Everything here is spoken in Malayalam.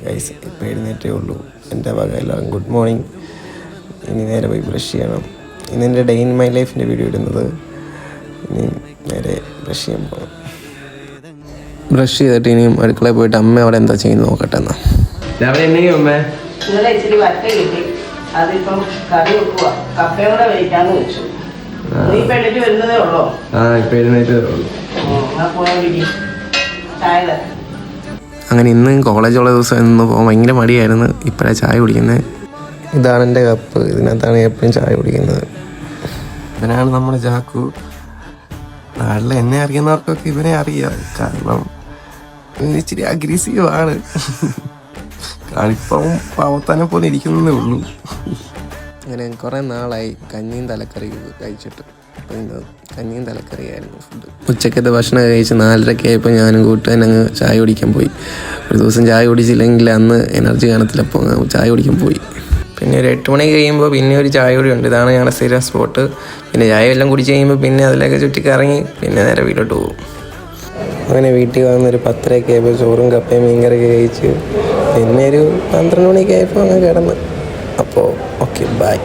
ഗൈസ് ഇപ്പോൾ എഴുന്നേറ്റേ ഉള്ളൂ. എൻ്റെ വക എല്ലാവരും ഗുഡ് മോർണിംഗ്. ഇനി നേരെ പോയി ബ്രഷ് ചെയ്യണം. ഇന്ന് എൻ്റെ ഡേ ഇൻ മൈ ലൈഫിൻ്റെ വീഡിയോ ഇടുന്നത്. ഇനി നേരെ ബ്രഷ് ചെയ്യാൻ പോകണം. ബ്രഷ് ചെയ്തിട്ട് ഇനിയും അടുക്കളയിൽ പോയിട്ട് അമ്മ അവിടെ എന്താ ചെയ്യുന്നത് നോക്കട്ടെ. എന്നാ രാവിലെ എന്നെയും അമ്മ ഇന്നലെ ഇച്ചിരി വറ്റ കിട്ടി, അതിപ്പം കറി വെക്കുക. കപ്പയും കൂടെ വയ്ക്കാന്ന് വെച്ചു. നീ ഇപ്പം എഴുന്നേറ്റ് വരുന്നതേ ഉള്ളോ? ഇപ്പം എഴുന്നേറ്റേ ഉള്ളൂ. ചായ അങ്ങനെ ഇന്ന് കോളേജുള്ള ദിവസം ഇന്ന് പോകാൻ ഭയങ്കര മടിയായിരുന്നു. ഇപ്പോഴാണ് ചായ കുടിക്കുന്നത്. ഇതാണ് എൻ്റെ കപ്പ്. ഇതിനകത്താണ് എപ്പോഴും ചായ കുടിക്കുന്നത്. ഇവനാണ് നമ്മുടെ ചാക്കു. നാട്ടിൽ എന്നെ അറിയുന്നവർക്കൊക്കെ ഇവനെ അറിയാം. കാരണം ഇവന് ഇച്ചിരി അഗ്രസീവാണ്. കളിപ്പം പാവത്താനെ പോലെ ഇരിക്കുന്നതേ ഉള്ളൂ. അങ്ങനെ കുറേ നാളായി കഞ്ഞിയും തലക്കറി കഴിച്ചിട്ട്. അപ്പോൾ ഇന്ന് കഞ്ഞിയും തലക്കറിയായിരുന്നു ഫുഡ്. ഉച്ചക്കത്തെ ഭക്ഷണം കഴിച്ച് 4:30 ആയപ്പോൾ ഞാനും കൂട്ടുകാരൻ അങ്ങ് ചായ കുടിക്കാൻ പോയി. ഒരു ദിവസം ചായ കുടിച്ചില്ലെങ്കിൽ അന്ന് എനർജി കാണത്തില്ല. അപ്പോൾ ചായ കുടിക്കാൻ പോയി. പിന്നെ ഒരു 8 മണി കഴിയുമ്പോൾ പിന്നെ ഒരു ചായ കൂടി ഉണ്ട്. ഇതാണ് ഞങ്ങളുടെ സ്ഥിരം സ്പോട്ട്. പിന്നെ ചായ എല്ലാം കുടിച്ച് കഴിയുമ്പോൾ പിന്നെ അതിലൊക്കെ ചുറ്റിക്കറങ്ങി പിന്നെ നേരെ വീട്ടിലോട്ട് പോകും. അങ്ങനെ വീട്ടിൽ വന്നൊരു 10:30 ആയപ്പോൾ ചോറും കപ്പയും മീൻകറിയൊക്കെ കഴിച്ച് പിന്നെ ഒരു 12 മണിയൊക്കെ ആയപ്പോൾ അങ്ങ് കിടന്ന്. അപ്പോൾ ഓക്കെ, ബൈ.